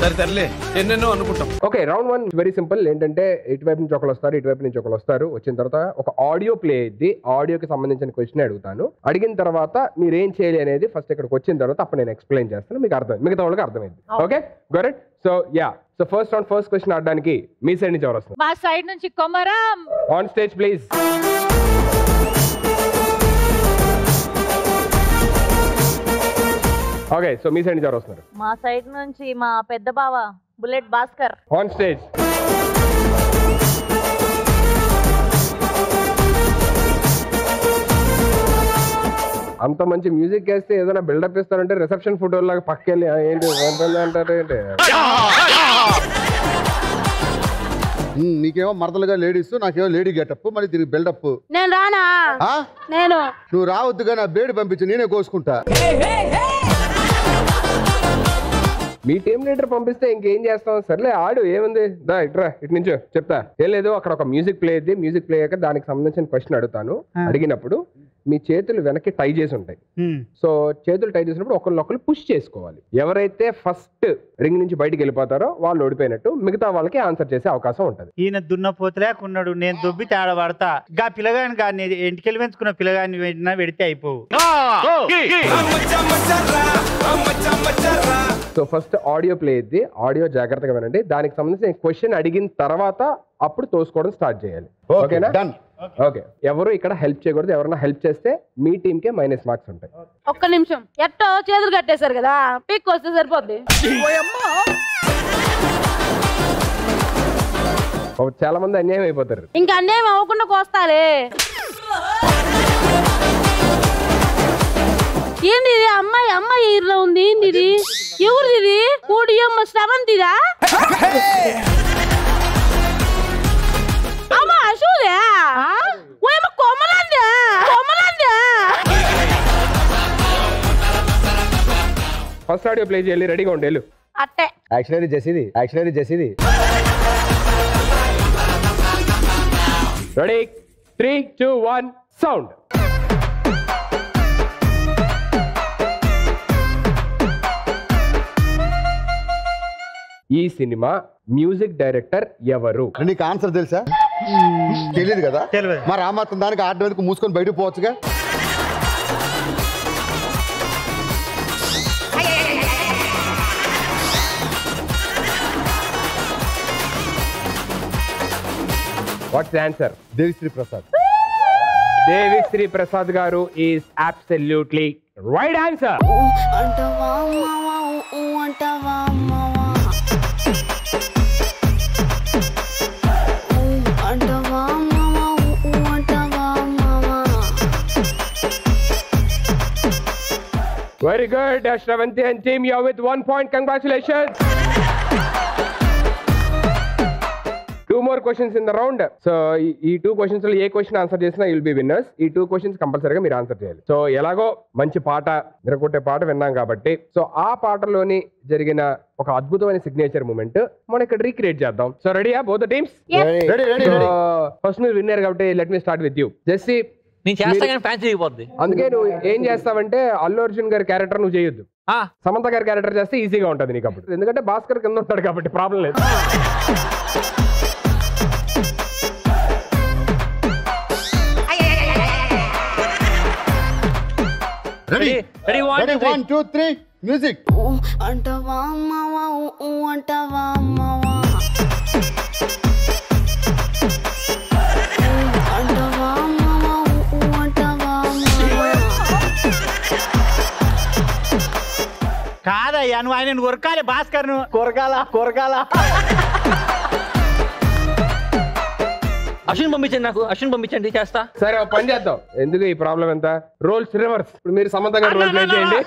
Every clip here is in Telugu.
సరే తరలే ఎన్నెన్నో అనుకుంటాం. Okay, round 1 very simple. ఏంటంటే ఇటువైపు నుంచి ఒకరు వస్తారు, ఇటువైపు నుంచి ఒకరు వస్తారు. వచ్చిన తర్వాత ఒక ఆడియో ప్లే అయ్యింది. ఆడియోకి సంబంధించిన క్వశ్చన్ అడుగుతాను. అడిగిన తర్వాత మీరు ఏం చేయాలి అనేది ఫస్ట్ ఇక్కడికి వచ్చిన తర్వాత అప్పుడు నేను ఎక్స్ప్లెయిన్ చేస్తాను. మీకు అర్థం, మిగతా వాళ్ళకి అర్థమైంది. Okay great. So yeah, so first question ఆడడానికి మీ సైడ్ నుంచి ఎవరు వస్తారు? మా సైడ్ నుంచి Komaram. On stage please. Okay, so మీ సైడ్ నుంచి ఎవరు వస్తున్నారు? మా సైడ్ నుంచి మా పెద్ద బావ బుల్లెట్ భాస్కర్. On stage. అంత మంచి మ్యూజిక్ వేస్తే ఏదైనా బిల్డప్ ఇస్తారంటే రిసెప్షన్ ఫోటో లాగా పక్కెళ్ళి ఏంటి అంటారు ఏంటి? నీకేమో మరదలుగా లేడీస్, నాకేమో లేడీ గెటప్, మరి దీనికి బిల్డప్. నేను రానా? నేను నువ్వు రావద్దుగా, నా బేడి పంపించు, నేనే కోసుకుంటా. మీ టీమ్ లీడర్ పంపిస్తే ఇంకేం చేస్తాం? సర్లే ఆడు, ఏముంది, దా ఇట్రా, ఇటు నుంచో చెప్తా. ఏం లేదు, అక్కడ ఒక మ్యూజిక్ ప్లే అయింది. మ్యూజిక్ ప్లే అయ్యాక దానికి సంబంధించిన క్వశ్చన్ అడుగుతాను. అడిగినప్పుడు మీ చేతులు వెనక్కి టై చేసి ఉంటాయి. సో చేతులు టై చేసినప్పుడు ఒకళ్ళు పుష్ చేసుకోవాలి. ఎవరైతే ఫస్ట్ రింగ్ నుంచి బయటికి వెళ్ళిపోతారో వాళ్ళు ఓడిపోయినట్టు. మిగతా వాళ్ళకి ఆన్సర్ చేసే అవకాశం ఉంటది. ఈయన దున్నపోతులేకున్నాడు, నేను దొబ్బి తేడా పడతా. గా పిల్లగాని కానీ ఇంటికెళ్ళి పెంచుకున్న పిల్లగాని పెడితే అయిపోవు. సో ఫస్ట్ ఆడియో ప్లే అయింది. ఆడియో జాగ్రత్తగా వినండి. దానికి సంబంధించిన క్వశ్చన్ అడిగిన తర్వాత అప్పుడు తోసుకోవడం స్టార్ట్ చేయాలి. ఓకేనా? ఓకే, ఎవరు ఇక్కడ హెల్ప్ చేయకూడదు. ఎవరైనా హెల్ప్ చేస్తే మీ టీమ్ కే మైనస్ మార్క్స్ ఉంటాయి. ఒక్క నిమిషం, ఎట్టో చేతులు కట్టేశారు కదా, పిక్ వస్తే సరిపోద్ది. చాలా మంది అన్యాయం అయిపోతారు. ఇంకా అన్యాయం అవ్వకుండా కోస్తాలే. ఏంది ఇది? అమ్మాయి ఇట్లా ఉంది. ఏంది ఇది? ఎవరిది ఇది? కూడి అమ్మ శ్రవంతిదా? అమ్మ అశోదే? ఓయమ్మ కొమలందే. ఫస్ట్ ఆడియో ప్లే చేయాలి. రెడీగా ఉండి వెళ్ళు. అట్టే యాక్చువల్లీ జెసిది రెడీ 3, 2, 1 సౌండ్. ఈ సినిమా మ్యూజిక్ డైరెక్టర్ ఎవరు? నీకు ఆన్సర్ తెలుసా? తెలియదు కదా? మరి ఆ మాత్రం దానికి ఆర్డర్ ఎందుకు మూసుకొని బయటకు పోవచ్చుగా? What's the answer? Devisri Prasad. Devisri Prasad గారు is absolutely right answer. Very good, Shravanti and team, you are with 1 point. Congratulations. 2 more questions in the round. So, ఈ 2 questions లో ఏ క్వశ్చన్ ఆన్సర్ చేసినా you'll be winners. ఈ 2 questions కంపల్సరీగా మీరు ఆన్సర్ చేయాలి. సో ఎలాగో మంచి పాట, నిరకొట్టే పాట విన్నాం కాబట్టి, సో ఆ పాటలోని జరిగిన ఒక అద్భుతమైన సిగ్నేచర్ మూమెంట్ మనం ఇక్కడ రీక్రియేట్ చేద్దాం. సో రెడీయా బోత్ ద టీమ్స్? ఫస్ట్ మీరు విన్నర్ కాబట్టి let me start with you. Jessie, నేను చేస్తా కానీ ఫ్యాన్స్ అయిపోద్ది. అందుకే నువ్వు ఏం చేస్తావంటే అల్లు అర్జున్ గారి క్యారెక్టర్ నువ్వు చేయొద్దు, సమంత గారి క్యారెక్టర్ చేస్తే ఈజీగా ఉంటుంది నీకు అప్పుడు. ఎందుకంటే భాస్కర్ కింద ఉంటాడు కాబట్టి ప్రాబ్లం లేదు. Ready 1, 2, 3 music. అంటవా అమ్మవా అంటవా అమ్మవా అంటవా అమ్మవా అంటవా కాదయ్యా, నువ్వు ఆయన కొరకాలి. భాస్కర్ ను కొరకాల. అశ్విన్ పంపించండి, నాకు అశ్విన్ పంపించండి, చేస్తా. సరే పని చేద్దాం. ఎందుకు ఈ ప్రాబ్లం ఎంత? Roles reverse. ఇప్పుడు మీరు సమంత గారు రోల్ ప్లే చేయండి.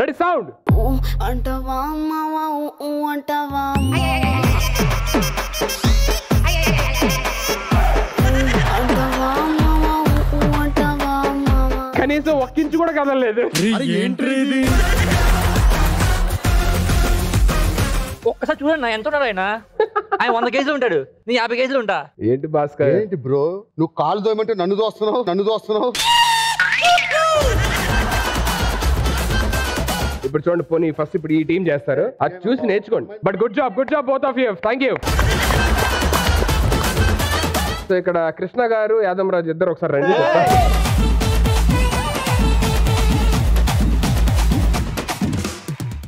Ready sound. అంటవా అమ్మవా అంటవా కనీసం ఒక్కించి కూడా కదలలేదు. ఒక్కసారి చూడండి, ఎంత ఉన్నాడు ఆయన 100 కేజీలు ఉంటాడు, నీ 50 కేజీలు ఉంటా. ఏంటి భాస్కర్? ఏంటి బ్రో, నువ్వు కాలు దోయమంటే నన్ను దోస్తున్నావు. ఇప్పుడు చూడండి పోనీ ఫస్ట్ ఇప్పుడు ఈ టీం చేస్తారు, అది చూసి నేర్చుకోండి. But good job both of you. Thank you. So ఇక్కడ కృష్ణ గారు యాదమరాజు ఇద్దరు ఒకసారి రండి.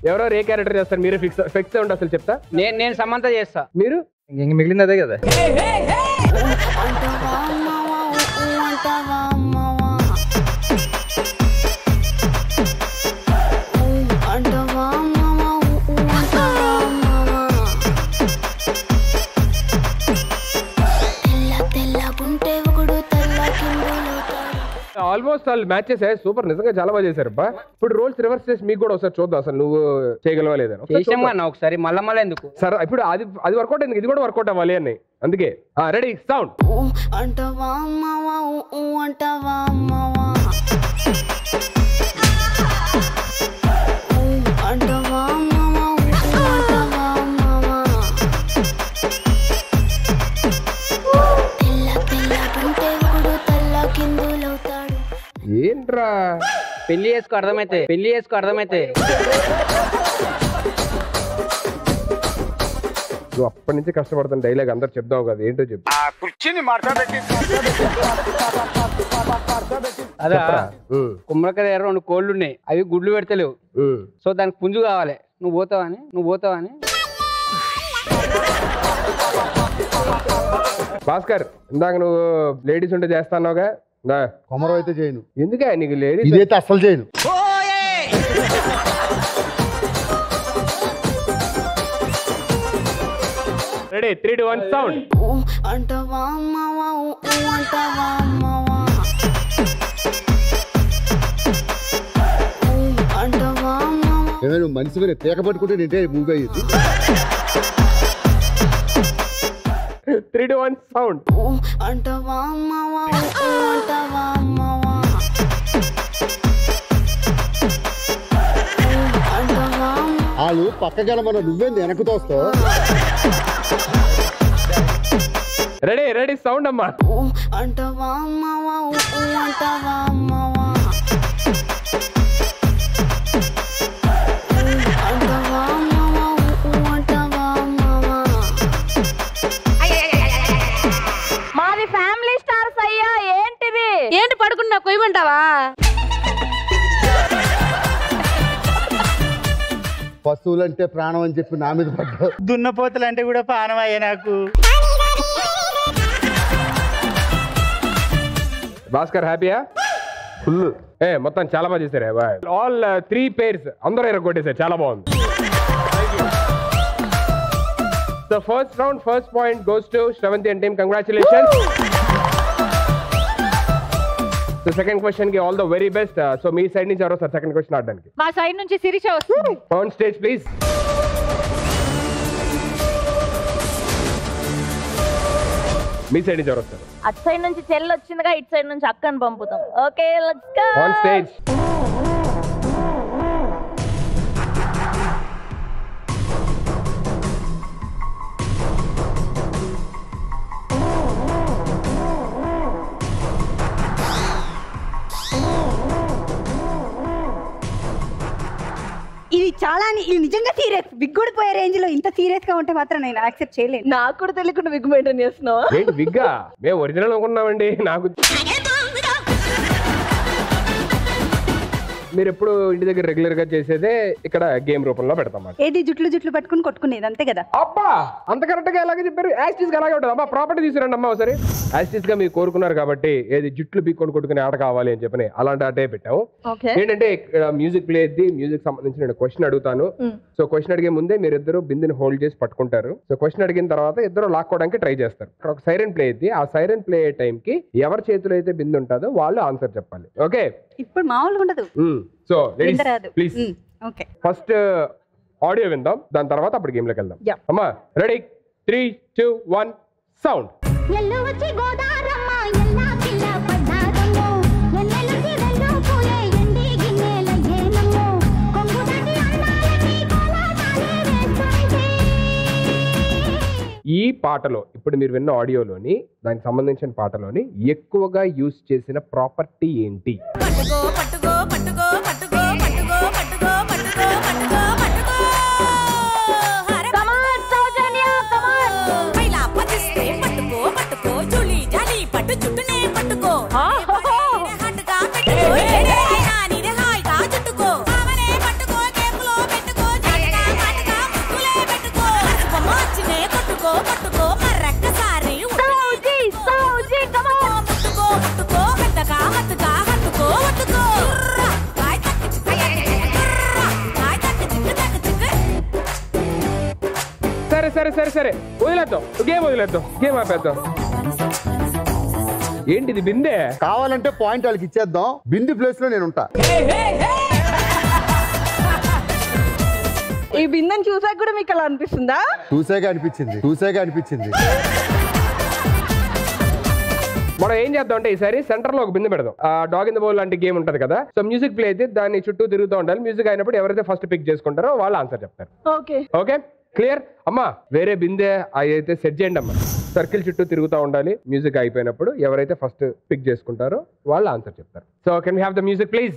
ఎవరెవరు ఏ క్యారెక్టర్ చేస్తారు మీరే ఫిక్స్ ఉండి అసలు చెప్తా. నేను సమంత చేస్తా, మీరు ఇంక మిగిలింది అదే కదా. అంటవా మావా అంటవా మావా అంటవా మావా అంటవా మావా తెల్లగుంటే ఒకడు తెల్ల కిందులవుతాడు. ఆల్మోస్ట్ వాళ్ళు మ్యాచ్ చేసే సూపర్, నిజంగా చాలా బాగా చేశారు. బా ఇప్పుడు రోల్స్ రివర్స్ చేసి మీకు కూడా ఒకసారి చూద్దాం అసలు నువ్వు చేయగలవా లేదని. చేసాం అన్న ఒకసారి, మళ్ళీ ఎందుకు సరే ఇప్పుడు అది వర్కౌట్ అయింది, ఇది కూడా వర్కౌట్ అవ్వాలి అని. అందుకే రెడీ సౌండ్. అంటవా మావా అంటవా మావా అంటవా మావా అంటవా మావా తెల్లగుంటే ఒకడు తెల్ల కిందులవుతాడు. ఏంట్రా పెళ్లి చేసుకో అర్థమైతే. నువ్వు అప్పటి నుంచి కష్టపడుతున్న డైలాగ్ అందరు చెప్దావు కదా, ఏంటో చెప్పు. అదా కుమ్మరకాయ దగ్గర 2 కోళ్ళు ఉన్నాయి, అవి గుడ్లు పెడతలేవు. సో దానికి పుంజు కావాలి, నువ్వు పోతావని. భాస్కర్ ఇందాక నువ్వు లేడీస్ ఉంటే చేస్తాన్నావుగా, కొమరం అయితే చేయను. ఎందుకే నీకు లేడీస్ ఇదైతే అస్సలు చేయను. Ready 3, 2, 1 sound. అంటవా మావా అంటవా మావా అంటవా మావా ఏమైనా మనిషి మీద తేక పట్టుకుంటే నింటే మూవ్ అయ్యేది. 3, 2, 1 సౌండ్. అంటవా మావా అంటవా మావా అంటవా వాళ్ళు పక్కగల మన నువ్వేంది వెనక్కు తోస్తావు. రెడీ సౌండ్ అమ్మా. అంటవా మావా అంటవా మావా అంటవా మావా అంటవా మావా మాది ఫ్యామిలీ స్టార్స్ అయ్యా. ఏంటిది ఏంటి పడుకున్నా కొయ్యమంటావా? పశువులంటే ప్రాణం అని చెప్పి నా మీద పడ్డావు. దున్నపోతలు అంటే కూడా పానం అయ్యా నాకు. భాస్కర్ హ్యాపీయా? ఫుల్. మొత్తం చాలా బాగా చేశారు. ఆల్ 3 pairs అందరూ ఎరగొట్టేశారు, చాలా బాగుంది. So first round first point goes to Sravanthi and team. Congratulations. So second question కి all the very best. So మీ సైడ్ నుంచి ఎవరో సార్ సెకండ్ క్వశ్చన్ ఆడడానికి? మా సైడ్ నుంచి శిరీష వస్తుంది. On stage please. Me side నుంచి ఎవరు వస్తారు? అటు సైడ్ నుంచి చెల్లి వచ్చిందిగా, ఇటు సైడ్ నుంచి అక్కని పంపుతాం. Okay let's go. On stage. ఇది చాలా ఇది నిజంగా సీరియస్. బిగ్గుడిపోయే రేంజ్ లో ఇంత సీరియస్ గా ఉంటే మాత్రం నేను యాక్సెప్ట్ చేయలేను. నాకు కూడా తెలియకుండా విగ్ మెయింటైన్ చేస్తున్నావా? ఏంటి విగ్గా? మేము ఒరిజినల్ అనుకున్నామండి. నాకు మీరు ఎప్పుడు ఇంటి దగ్గర రెగ్యులర్ గా చేసేదే ఇక్కడ గేమ్ రూపంలో పెడతాం. ఏది జుట్లు పట్టుకుని కొట్టుకునేది అంతే కదా? అబ్బా అంత కరెక్ట్ గా ఎలాగే చెప్పారు. యాస్టీస్ గా అలాగే ఉంటుంది. అమ్మా ప్రాపర్టీ తీసుకురండి అమ్మా ఒకసారి. యాస్టీస్ గా మీరు కోరుకున్నారు కాబట్టి ఏది జుట్లు బీక్కొని కొట్టుకునే ఆట కావాలి అని చెప్పని అలాంటి ఆటే పెట్టాము. ఏంటంటే మ్యూజిక్ ప్లే అయింది. మ్యూజిక్ సంబంధించి నేను క్వశ్చన్ అడుగుతాను. సో క్వశ్చన్ అడిగే ముందే మీరు ఇద్దరు బిందుని హోల్డ్ చేసి పట్టుకుంటారు. సో క్వశ్చన్ అడిగిన తర్వాత ఇద్దరు లాక్కోవడానికి ట్రై చేస్తారు. ఇక్కడ ఒక సైరన్ ప్లే అయింది. ఆ సైరన్ ప్లే అయ్యే టైం కి ఎవరి చేతిలో అయితే బిందు ఉంటుందో వాళ్ళు ఆన్సర్ చెప్పాలి. ఓకే ఇప్పుడు మామూలుగా ఉండదు. So please okay first audio విందాం, దాని తర్వాత అప్పుడు గేమ్ లోకి వెళ్దాం. అమ్మా రెడీ 3, 2, 1 సౌండ్. ఈ పాటలో ఇప్పుడు మీరు విన్న ఆడియోలోని దానికి సంబంధించిన పాటలోని ఎక్కువగా యూజ్ చేసిన ప్రాపర్టీ ఏంటి? పట్టుకో పట్టుకో పట్టుకో పట్టుకో పట్టుకో పట్టుకో పట్టుకో సరే వదిలేద్దాం, గేమ్ ఆపేద్దాం. ఏంటిది బిందె? కావాలంటే పాయింట్ వాళ్ళకి ఇచ్చేద్దాం, బిందు ప్లేస్ లో నేను ఉంటా. ఈ బిందెని చూసాక కూడా మీకు అలా అనిపిస్తుందా? చూసాక అనిపించింది. మనం ఏం చేద్దాం అంటే ఈసారి సెంటర్ లో ఒక బిందె పెడదాం. డాగ్ ఇన్ ద బౌల్ లాంటి గేమ్ ఉంటది కదా. సో మ్యూజిక్ ప్లే అయితే దాన్ని చుట్టూ తిరుగుతూ ఉండాలి. మ్యూజిక్ అయినప్పుడు ఎవరైతే ఫస్ట్ పిక్ చేసుకుంటారో వాళ్ళు ఆన్సర్ చెప్తారు. ఓకే క్లియర్ అమ్మా? వేరే బిందె అయితే సెట్ చేయండి అమ్మా. సర్కిల్ చుట్టూ తిరుగుతూ ఉండాలి. మ్యూజిక్ అయిపోయినప్పుడు ఎవరైతే ఫస్ట్ పిక్ చేసుకుంటారో వాళ్ళు ఆన్సర్ చెప్తారు. So can we have the music please?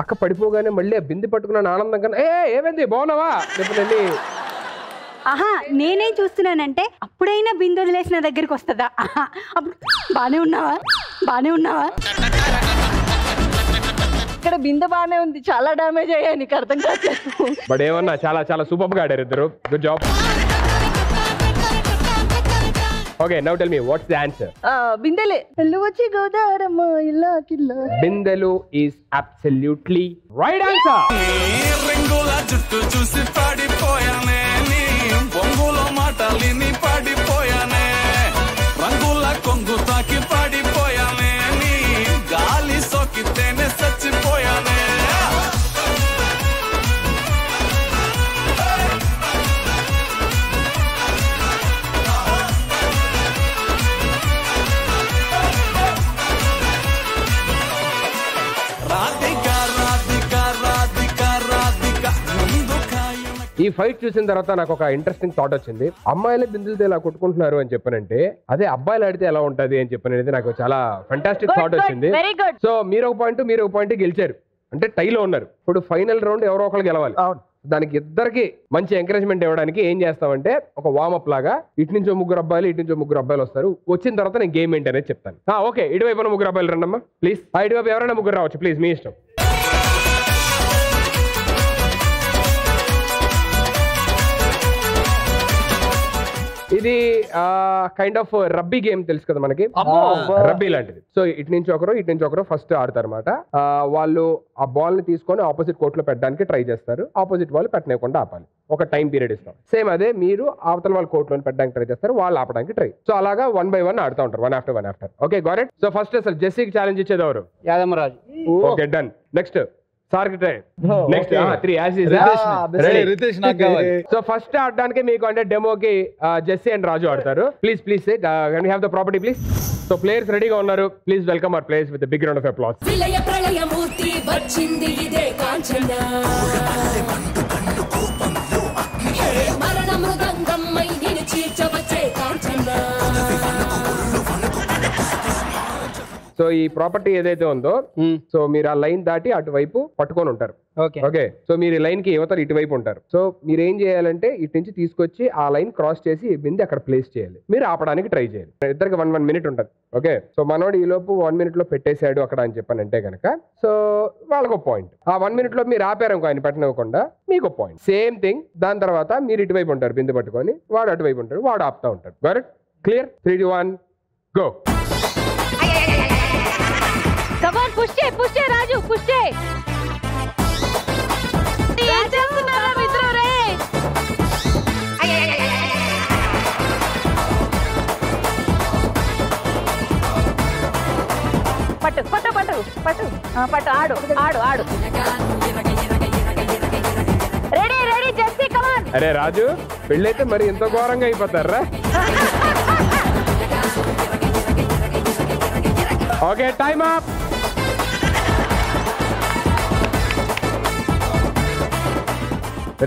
అక్క పడిపోగానే మళ్ళీ ఆ బిందె పట్టుకున్న ఆనందం కన్నా ఏమైంది బాగున్నావా చెప్పండి. ఆహా నేనేం చూస్తున్నానంటే అప్పుడైనా బిందు వదిలేసిన దగ్గరికి వస్తుందా? అప్పుడు బానే ఉన్నావా ఇక్కడ బిందె బానే ఉంది, చాలా డామేజ్ అయ్యాయి, నీకు అర్థం కాదు. బట్ ఏమన్నా చాలా చాలా సూపర్ గా ఆడారు ఇద్దరు. Good job. Okay now tell me what's the answer? బిందెలే. పెళ్ళు వచ్చి గోదారమ్మ ఇలా కిల్ల. బిందెలు ఈస్ అబ్సల్యూట్లీ రైట్ ఆన్సర్. రంగుల జుట్టు చూసి పడిపోయానే, నీ బొంగుల మాటలిని పడిపోయానే, రంగుల కొంగు తాకి పడిపోయానే, నీ గాలి సోకితేనే చచ్చిపోయానే. ఈ ఫైట్ చూసిన తర్వాత నాకు ఒక ఇంట్రెస్టింగ్ థాట్ వచ్చింది. అమ్మాయిలే బిందులతో ఇలా కొట్టుకుంటున్నారు అని చెప్పనంటే అదే అబ్బాయిలు ఆడితే ఎలా ఉంటది అని చెప్పనేది నాకు చాలా ఫెంటాస్టిక్ థాట్ వచ్చింది. సో మీరు ఒక పాయింట్ గెలిచారు అంటే టైలో ఉన్నారు. ఇప్పుడు ఫైనల్ రౌండ్ ఎవరో ఒకరు గెలవాలి. దానికి ఇద్దరికి మంచి ఎంకరేజ్మెంట్ ఇవ్వడానికి ఏం చేస్తామంటే ఒక వార్మప్ లాగా ఇటు నుంచో ముగ్గురు అబ్బాయిలు వస్తారు. వచ్చిన తర్వాత నేను గేమ్ ఏంటి అనేది చెప్తాను. ఓకే ఇటువైపు ముగ్గురు అబ్బాయిలు రండమ్మా ప్లీజ్. ఇటువైపు ఎవరైనా ముగ్గురు రావచ్చు ప్లీజ్, మీ ఇష్టం. ఇది కైండ్ ఆఫ్ రబ్బీ గేమ్ తెలుసు కదా మనకి, రబ్బీ లాంటిది. సో ఇటు నుంచి ఒకరు ఫస్ట్ ఆడతారు అనమాట. వాళ్ళు ఆ బాల్ ని తీసుకొని ఆపోజిట్ కోర్ట్ లో పెట్టడానికి ట్రై చేస్తారు. ఆపోజిట్ వాళ్ళు పెట్టనివ్వకుండా ఆపాలి. ఒక టైం పీరియడ్ ఇస్తాం. సేమ్ అదే మీరు అవతల వాళ్ళ కోర్ట్ లో పెట్టడానికి ట్రై చేస్తారు, వాళ్ళు ఆపడానికి ట్రై. సో అలాగా 1 by 1 ఆడుతూ ఉంటారు, 1 after. Okay got it. So first అసలు జెస్సీకి ఛాలెంజ్ ఇచ్చేది ఎవరు? Yadamaraju. Okay done. Next sir కి ట్రై. నెక్స్ట్ 3 రితేష్ నాకు కావాలి. సో ఫస్ట్ ఆడడానికి మీకు అంటే డెమోకి జెస్సీ అండ్ రాజు ఆడతారు. Please can we have the property please? So players రెడీగా ఉన్నారు. Please welcome our players with big round of applause. విలయ ప్రళయ మూర్తి వచ్చింది ఇదే కాంచన, మరణ మృదంగమ్మై నిన్ను చీల్చవచ్చే కాంచన. సో ఈ ప్రాపర్టీ ఏదైతే ఉందో సో మీరు ఆ లైన్ దాటి అటువైపు పట్టుకొని ఉంటారు. ఓకే సో మీరు ఈ లైన్ కి యువతలు ఇటువైపు ఉంటారు. సో మీరు ఏం చేయాలంటే ఇటు నుంచి తీసుకొచ్చి ఆ లైన్ క్రాస్ చేసి బింది అక్కడ ప్లేస్ చేయాలి. మీరు ఆపడానికి ట్రై చేయాలి. ఇద్దరికి 1 minute ఉంటుంది. ఓకే సో మనోడు ఈ లోపు 1 minute లో పెట్టేశాడు అక్కడ అని చెప్పానంటే కనుక సో వాళ్ళకు పాయింట్. ఆ 1 minute లో మీరు ఆపారు ఆయన పెట్టనివ్వకుండా మీకు పాయింట్. సేమ్ థింగ్ దాని తర్వాత మీరు ఇటువైపు ఉంటారు బిందు పట్టుకొని, వాడు అటువైపు ఉంటాడు, వాడు ఆపుతా ఉంటాడు. Correct clear? 3, 2, 1 గో. కమాన్ పుష్ చేయి రాజు, పుష్ చేయి. ఏం చేస్తున్నారా మిత్రులు రే? పట్టు ఆడు. రెడీ అరే రాజు పెళ్ళైతే మరి ఇంత ఘోరంగా అయిపోతారా? Okay time up.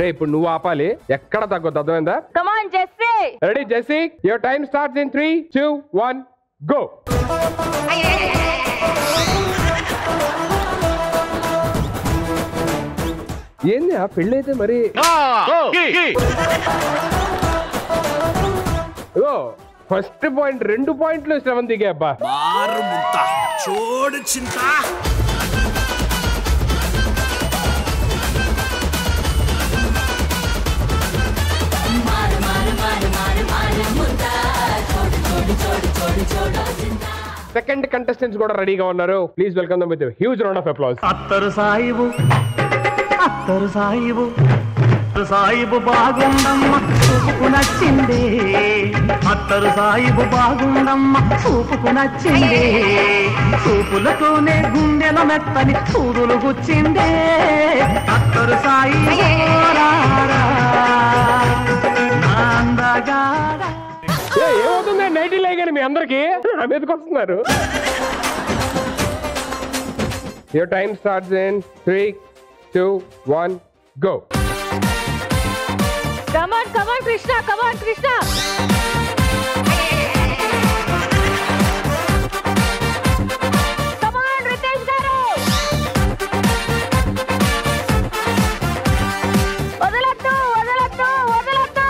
రే ఇప్పుడు నువ్వు ఆపాలి, ఎక్కడ తగ్గొద్దు, అర్థమైందా? Come on Jessie. Ready Jessie, your time starts in 3, 2, 1 go. ఏంది ఆ పెళ్ళైతే మరి ఫస్ట్ పాయింట్ 2 పాయింట్లు శ్రవంతికి అబ్బా. చూడు చింత సెకండ్ కంటెస్టెంట్స్ కూడా రెడీగా ఉన్నారు. Please welcome them with huge round of applause. అత్తరు సాయిబు సాయిబు బాగుండమ్మ చూపుకు నచ్చింది. అత్తరు సాయిబు బాగుండమ్మ చూపుకు నచ్చింది. చూపులతోనే గుండెల మెత్తని సూదులు గుచ్చిందే. అత్తరు సాయి ఏమవుతుంది నైటీ లేగాని మీ అందరికి మీదకి వస్తున్నారు. Your time starts in 3, 2, 1 go. Come on Krishna, come on Krishna. Come on Ritesh garu. వదలొద్దు వదలొద్దు వదలొద్దు.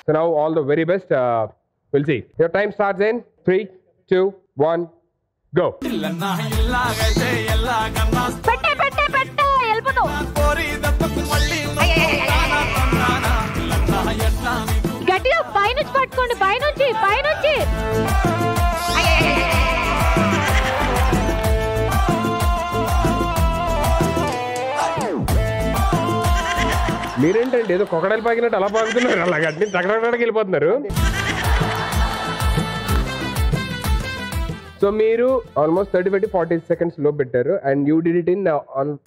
So now all the very best. We'll see. Your time starts in 3, 2, 1 go. పెట్టే పెట్టే పెట్టే వెళ్ళిపోతావు. గట్టిగా పైనుంచి పట్టుకోండి, పైనుంచి పైనుంచి. మీరేంటండి ఏదో కొకడాలు పాకినట్టు అలా పాకుతున్నారు, అలా గట్టి తగడానికి వెళ్ళిపోతున్నారు. సో మీరు ఆల్మోస్ట్ 30-40 seconds లో పెట్టారు and you did it in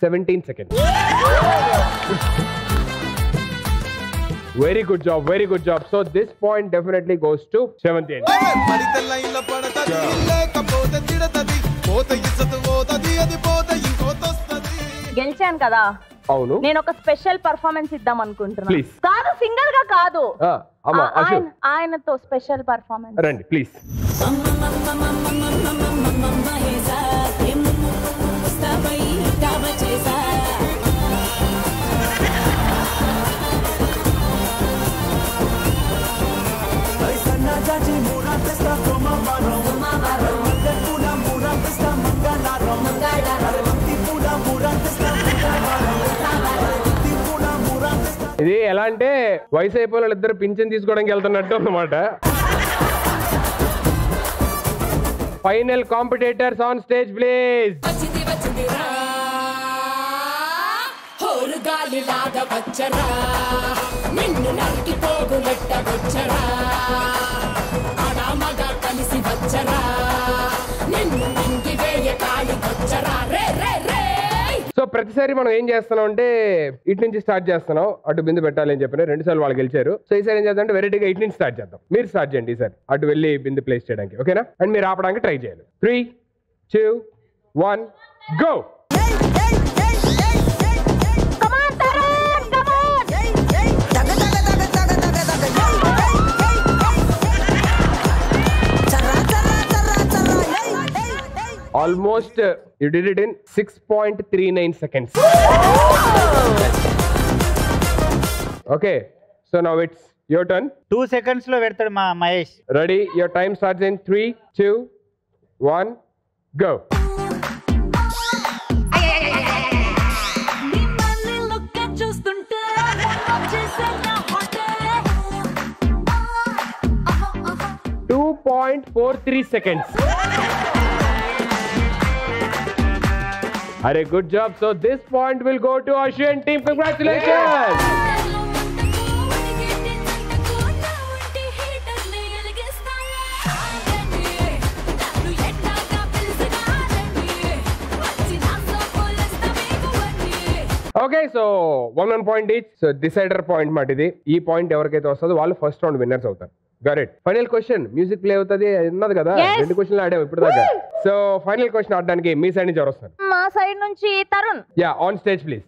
17 seconds. Very good job, very good job. So this point definitely goes to Sravanthi. గెలిచాను కదా, అవును. నేను ఒక స్పెషల్ పర్ఫార్మెన్స్ ఇద్దాం అనుకుంటున్నాను. ప్లీజ్. కాదు సింగర్ గా కాదు, అశోక్ ఆయనతో స్పెషల్ పర్ఫార్మెన్స్. రండి ప్లీజ్. ఇది ఎలా అంటే వయసు అయిపోయిన వాళ్ళిద్దరు పింఛన్ తీసుకోవడానికి వెళ్తున్నట్టు అన్నమాట. Final competitors on stage please. So ప్రతిసారి మనం ఏం చేస్తున్నాం అంటే ఇటు నుంచి స్టార్ట్ చేస్తున్నాం, అటు బిందు పెట్టాలి అని చెప్పిన 2 సార్లు వాళ్ళు గెలిచారు. సో ఈసారి ఏం చేద్దాం అంటే వెరైటీగా ఇటు నుంచి స్టార్ట్ చేద్దాం. మీరు స్టార్ట్ చేయండి ఈసారి, అటు వెళ్ళి బిందు ప్లేస్ చేయడానికి, ఓకేనా? అండ్ మీరు ఆపడానికి ట్రై చేయాలి. 3, 2, 1 go. Almost you did it in 6.39 seconds. Okay, so now it's your turn. 2 seconds లో పెడతాడు మా Mahesh. Ready? Your time starts in 3, 2, 1 go. .43 seconds. Are good job. So this point will go to Asian team. Congratulations. Okay so 1 point each. So decider point మాట ఇది. ఈ పాయింట్ ఎవరికైతే వస్తుందో వాళ్ళు ఫస్ట్ రౌండ్ విన్నర్స్ అవుతారు. గరెట్. ఫైనల్ క్వశ్చన్ మ్యూజిక్ ప్లే అవుతుంది ఉన్నది కదా. 2 క్వశ్చన్లు ఆడాము ఇప్పుడు దాకా. సో ఫైనల్ క్వశ్చన్ ఆడడానికి మీ సైడ్ నుంచి ఎవరు వస్తారు? మా సైడ్ నుంచి Tarun. Yeah on stage please.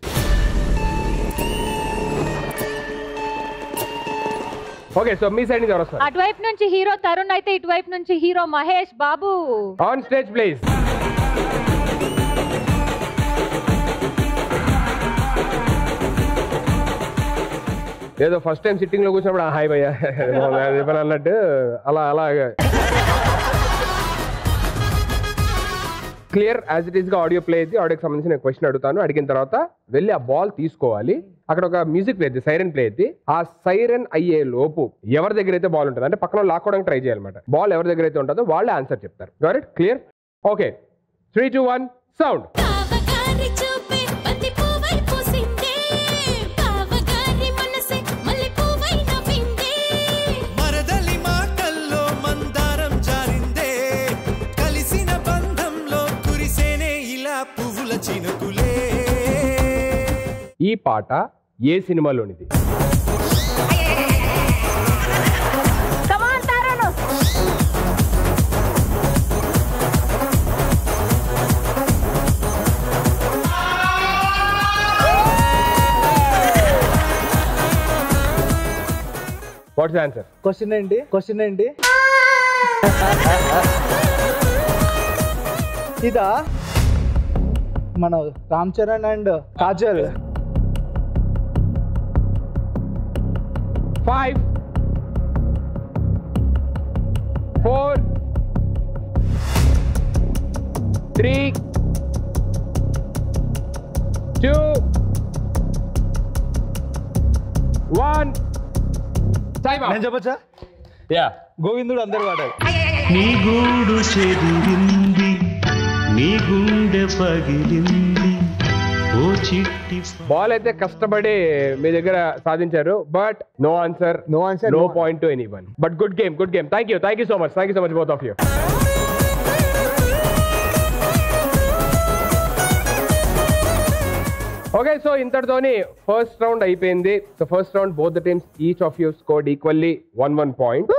Okay so మీ సైడ్ నుంచి ఎవరు వస్తారు? అటువైపు నుంచి హీరో తరుణ్ అయితే ఇటువైపు నుంచి hero Mahesh Babu. On stage please. ఏదో ఫస్ట్ టైం సిట్టింగ్ లో కూర్చున్నప్పుడు హాయ్ భయ్యా అన్నట్టు అలా అలాగా క్లియర్ యాజ్ ఇట్ ఈస్ గా ఆడియో ప్లే అయితే ఆడియోకి సంబంధించి నేను క్వశ్చన్ అడుగుతాను. అడిగిన తర్వాత వెళ్ళి ఆ బాల్ తీసుకోవాలి. అక్కడ ఒక మ్యూజిక్ ప్లే అయితే సైరన్ ప్లే అయితే ఆ సైరన్ అయ్యే లోపు ఎవరి దగ్గర అయితే బాల్ ఉంటుంది అంటే పక్కన లాక్కోవడానికి ట్రై చేయాలన్నమాట. బాల్ ఎవరి దగ్గర అయితే ఉంటుందో వాళ్ళే ఆన్సర్ చెప్తారు. Got clear? Okay 3, 2, 1 sound. ఈ పాట ఏ సినిమాలోనిది? What's answer? క్వశ్చన్ ఏంటి ఇదా మన రామ్ చరణ్ అండ్ కాజల్. 5, 4, 3, 2, 1 టైమ్. నేను చెప్పచ్చా? యా గోవిందుడు అందరు వాడారు. నీ గూడు చెదిరింది, నీ గుండె పగిలింది, ఓ చిట్టి. బాల్ అయితే కష్టపడి మీ దగ్గర సాధించారు. But no answer, no point to anyone. But good game. Thank you so much both of you. Okay so ఇంతటితోని ఫస్ట్ రౌండ్ అయిపోయింది. So first round both the teams each of you scored equally 1 point.